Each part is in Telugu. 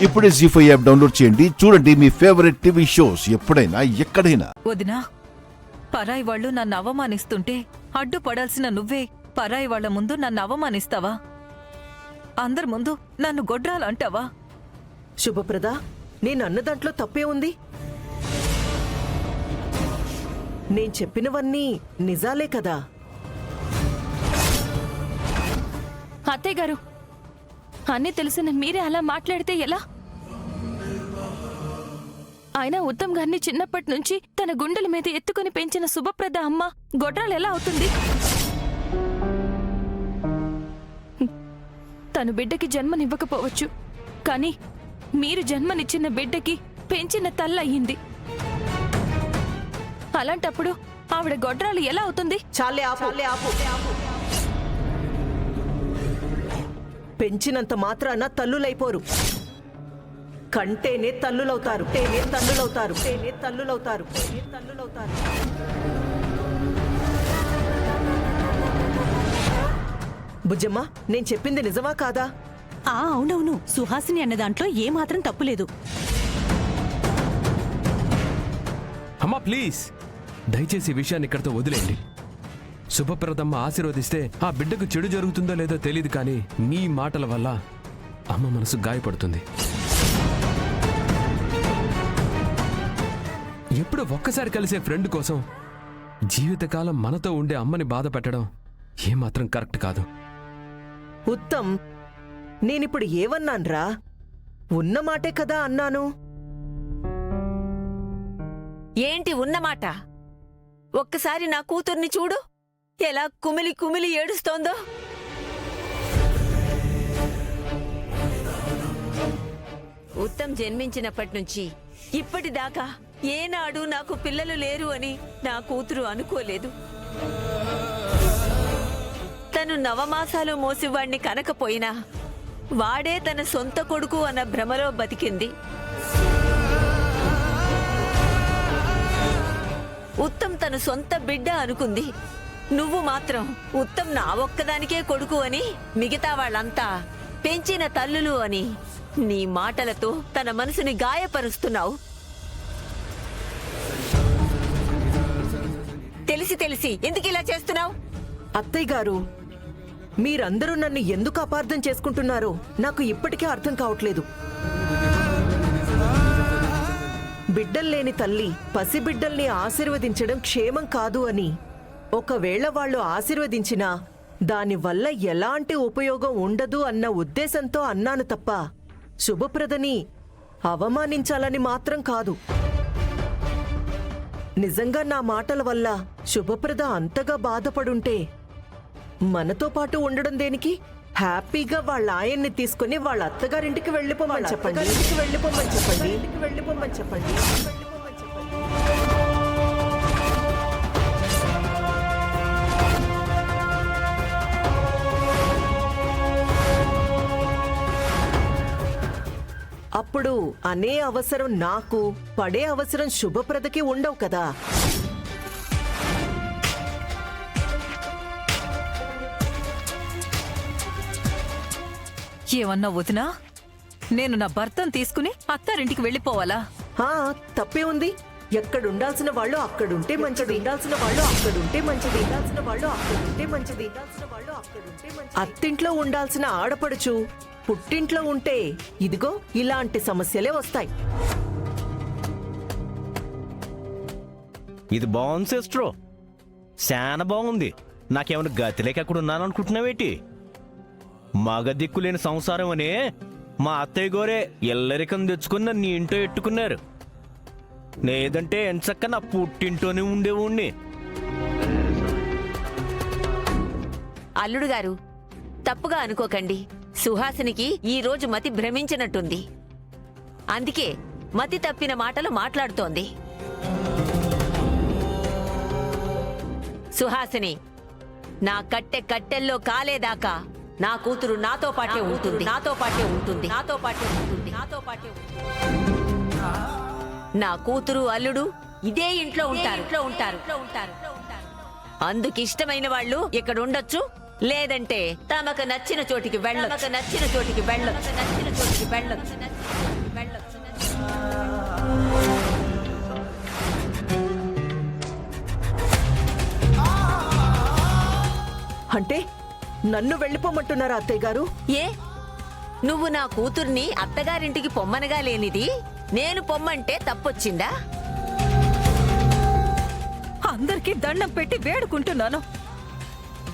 ఇప్పుడే జీ5 యాప్ డౌన్లోడ్ చేయండి. చూడండి మీ ఫేవరెట్ టీవీ షోస్ ఎప్పుడైనా ఎక్కడైనా. వదినా, పరాయి వాళ్ళు నన్ను అవమానిస్తుంటే అడ్డుపడాల్సిన నువ్వే పరాయి వాళ్ల ముందు నన్ను అవమానిస్తావా? అందరి ముందు నన్ను గొడ్రాలంటావా? శుభప్రద, నేనన్న దాంట్లో తప్పే ఉంది. నేను చెప్పినవన్నీ నిజాలే కదా. అత్తయ్య గారు, అన్నీ తెలిసిన మీరే అలా మాట్లాడితే ఎలా? ఆయన ఉత్తమ్ గారిని చిన్నప్పటి నుంచి తన గుండెల మీద ఎత్తుకుని పెంచిన శుభప్రద అమ్మ గొడ్రాలు ఎలా అవుతుంది? తను బిడ్డకి జన్మనివ్వకపోవచ్చు, కానీ మీరు జన్మనిచ్చిన బిడ్డకి పెంచిన తల్లయ్యింది. అలాంటప్పుడు ఆవిడ గొడ్రాలు ఎలా అవుతుంది? చాలే ఆపు. పెంచినంత మాత్రాన తల్లులైపోరు. కంటేనే తల్లులవుతారు. బుజ్జమ్మ, నేను చెప్పింది నిజమా కాదా? అవునవును, సుహాసిని అన్న దాంట్లో ఏమాత్రం తప్పులేదు. అమ్మా ప్లీజ్, దయచేసి ఈ విషయాన్ని ఇక్కడితో వదిలేయండి. శుభప్రదమ్మ ఆశీర్వదిస్తే ఆ బిడ్డకు చెడు జరుగుతుందో లేదో తెలియదు, కానీ మీ మాటల వల్ల అమ్మ మనసు గాయపడుతుంది. ఎప్పుడు ఒక్కసారి కలిసే ఫ్రెండ్ కోసం జీవితకాలం మనతో ఉండే అమ్మని బాధ పెట్టడం ఏమాత్రం కరెక్ట్ కాదు. ఉత్తమ్, నేనిప్పుడు ఏమన్నాన్రా? ఉన్న మాటే కదా అన్నాను. ఏంటి ఉన్నమాట? ఒక్కసారి నా కూతుర్ని చూడు, ఎలా కుమిలి కుమిలి ఏడుస్తోందో. ఉత్తమ్ జన్మించినప్పటి నుంచి ఇప్పటిదాకా ఏనాడు నాకు పిల్లలు లేరు అని నా కూతురు అనుకోలేదు. తను నవమాసాలు మోసివాణ్ణి కనకపోయినా వాడే తన సొంత కొడుకు అన్న భ్రమలో బతికింది. ఉత్తమ్ తన సొంత బిడ్డ అనుకుంది. నువ్వు మాత్రం ఉత్తమ్ నా ఒక్కదానికే కొడుకు అని, మిగతా వాళ్ళంతా పెంచిన తల్లులు అని నీ మాటలతో తన మనసుని గాయపరుస్తున్నావు. తెలిసి ఎందుకు ఇలా చేస్తున్నావు? అత్తయ్య గారు, మీరందరూ నన్ను ఎందుకు అపార్థం చేసుకుంటున్నారో నాకు ఇప్పటికే అర్థం కావట్లేదు. బిడ్డల్లేని తల్లి పసిబిడ్డల్ని ఆశీర్వదించడం క్షేమం కాదు అని, ఒకవేళ వాళ్ళు ఆశీర్వదించినా దానివల్ల ఎలాంటి ఉపయోగం ఉండదు అన్న ఉద్దేశంతో అన్నాను తప్ప శుభప్రదని అవమానించాలని మాత్రం కాదు. నిజంగా నా మాటల వల్ల శుభప్రద అంతగా బాధపడుంటే మనతో పాటు ఉండడం దేనికి? హ్యాపీగా వాళ్ళ ఆయన్ని తీసుకుని వాళ్ళ అత్తగారింటికి వెళ్ళిపోమని చెప్పండి. అప్పుడు అనే అవసరం నాకు, పడే అవసరం శుభప్రదకి ఉండవు కదా. ఏమన్నా వదినా? నేను నా భర్తను తీసుకుని అత్తారింటికి వెళ్ళిపోవాలా? తప్పే ఉంది. ఎక్కడుండాల్సిన వాళ్ళు అక్కడుంటే మంచిది. అత్తింట్లో ఉండాల్సిన ఆడపడుచు పుట్టింట్లో ఉంటే ఇదిగో ఇలాంటి సమస్యలే వస్తాయి. ఇది బాగుంది సిస్టరు, చాలా బాగుంది. నాకేమైనా గతిలేక అక్కడ ఉన్నాను అనుకుంటున్నావేటి? మగ దిక్కులేని సంసారం అనే మా అత్తయ్య గోరే ఎల్లరికం తెచ్చుకుని నన్ను ఇంట్లో ఎట్టుకున్నారు. లేదంటే ఎంచక్క నా పుట్టింటోనే ఉండేవాణ్ణి. అల్లుడు గారు, తప్పుగా అనుకోకండి. సుహాసినికి ఈ రోజు మతి భ్రమించినట్టుంది. అందుకే మతి తప్పిన మాటలు మాట్లాడుతోంది. సుహాసిని, నా కట్టెల్లో కాలేదాకా నా కూతురు నాతో పాటే ఉంటుంది. నా కూతురు అల్లుడు ఇదే ఇంట్లో ఉంటారు. అందుకిష్టమైన వాళ్ళు ఇక్కడ ఉండొచ్చు, లేదంటే తమకు నచ్చిన చోటికి వెళ్ళొచ్చు. అంటే నన్ను వెళ్ళిపోమంటున్నారా అత్తయ్య గారు? ఏ నువ్వు నా కూతుర్ని అత్తగారింటికి పొమ్మనగా లేనిది నేను పొమ్మంటే తప్పొచ్చిందా? అందరికీ దండం పెట్టి వేడుకుంటున్నాను,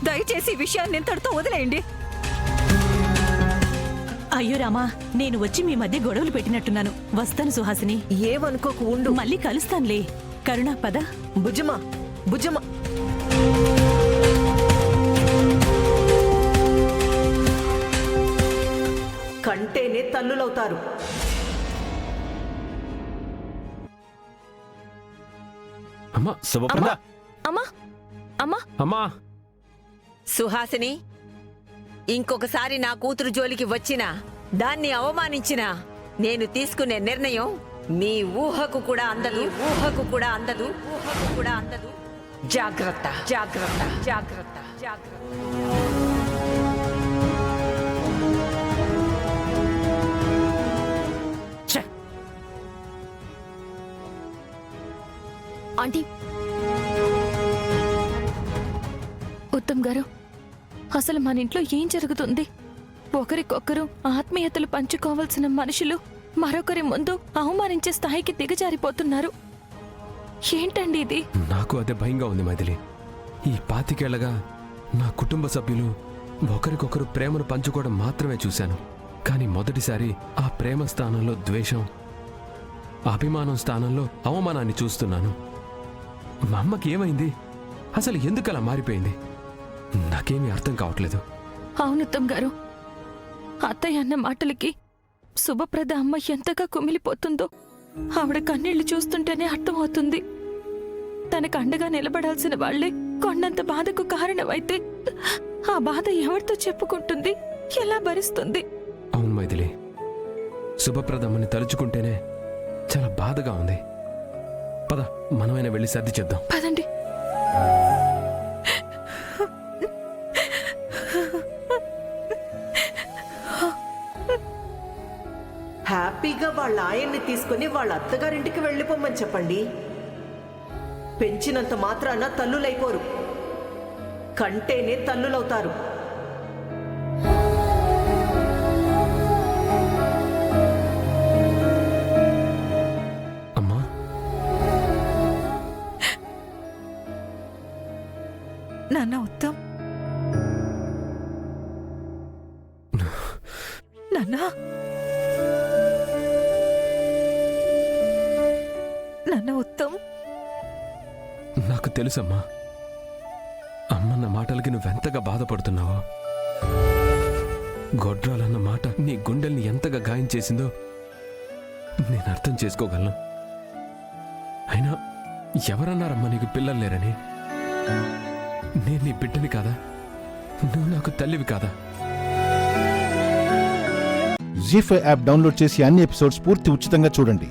దయచేసి ఈ విషయాన్ని ఇంతటితో వదిలేయండి. అయ్యో రామా, నేను వచ్చి మీ మధ్య గొడవలు పెట్టినట్టున్నాను. వస్తాను సుహాసిని. ఏమనుకోకు ఉండు. మళ్ళీ కలుస్తానులే. కరుణ పద. భుజమా భుజమా. కంటేనే తల్లులవుతారు. అమ్మా శుభప్రద అమ్మా అమ్మా అమ్మా సుహాసిని, ఇంకొకసారి నా కూతురు జోలికి వచ్చినా దాన్ని అవమానించినా నేను తీసుకునే నిర్ణయం మీ ఊహకు కూడా అందదు, ఊహకు కూడా అందదు, ఊహకు కూడా అందదు. జాగ్రత్త జాగ్రత్త జాగ్రత్త జాగ్రత్త. ఆంటీ, ఉత్తమ్ గారు, అసలు మన ఇంట్లో ఏం జరుగుతుంది? ఒకరికొకరు ఆత్మీయతలు పంచుకోవాల్సిన మనుషులు మరొకరి ముందు అవమానించే స్థాయికి దిగజారిపోతున్నారు. ఏంటండి ఇది? నాకు అదే భయంగా ఉంది మైథిలి. ఈ 25 ఏళ్లగా నా కుటుంబ సభ్యులు ఒకరికొకరు ప్రేమను పంచుకోవడం మాత్రమే చూశాను. కానీ మొదటిసారి ఆ ప్రేమ స్థానంలో ద్వేషం, అభిమానం స్థానంలో అవమానాన్ని చూస్తున్నాను. మా అమ్మకి ఏమైంది? అసలు ఎందుకలా మారిపోయింది? నాకేమీ అర్థం కావట్లేదు. అవును ఉత్తమ్ గారు, అత్తయ్య అన్న మాటలకి శుభప్రద అమ్మ ఎంతగా కుమిలిపోతుందో ఆవిడ కన్నీళ్లు చూస్తుంటేనే అర్థమవుతుంది. తనకు అండగా నిలబడాల్సిన వాళ్లే కొండంత బాధకు కారణమైతే ఆ బాధ ఎవరితో చెప్పుకుంటుంది? ఎలా భరిస్తుంది? అవును మైథిలి, శుభప్రదమ్మని తలుచుకుంటేనే చాలా బాధగా ఉంది. పద, మనమైనా వెళ్ళి సర్ది చేద్దాం. పదండి. హ్యాపీగా వాళ్ళ ఆయన్ని తీసుకుని వాళ్ళ అత్తగారింటికి వెళ్ళిపోమని చెప్పండి. పెంచినంత మాత్రాన తల్లులైపోరు, కంటేనే తల్లులవుతారు. అమ్మా, నాన్న ఉత్తమ్, నాన్న నాన్న ఉత్తమ్. నాకు తెలుసమ్మా, అమ్మన్న మాటలకి నువ్వెంతగా బాధపడుతున్నావో. గొడ్రాలన్న మాట నీ గుండెల్ని ఎంతగా గాయం చేసిందో నేను అర్థం చేసుకోగలను. అయినా ఎవరన్నారమ్మా నీకు పిల్లలు లేరని? నేను నీ బిడ్డని కాదా? నువ్వు నాకు తల్లివి కాదా? జీ5 యాప్ డౌన్లోడ్ చేసి అన్ని ఎపిసోడ్స్ పూర్తి ఉచితంగా చూడండి.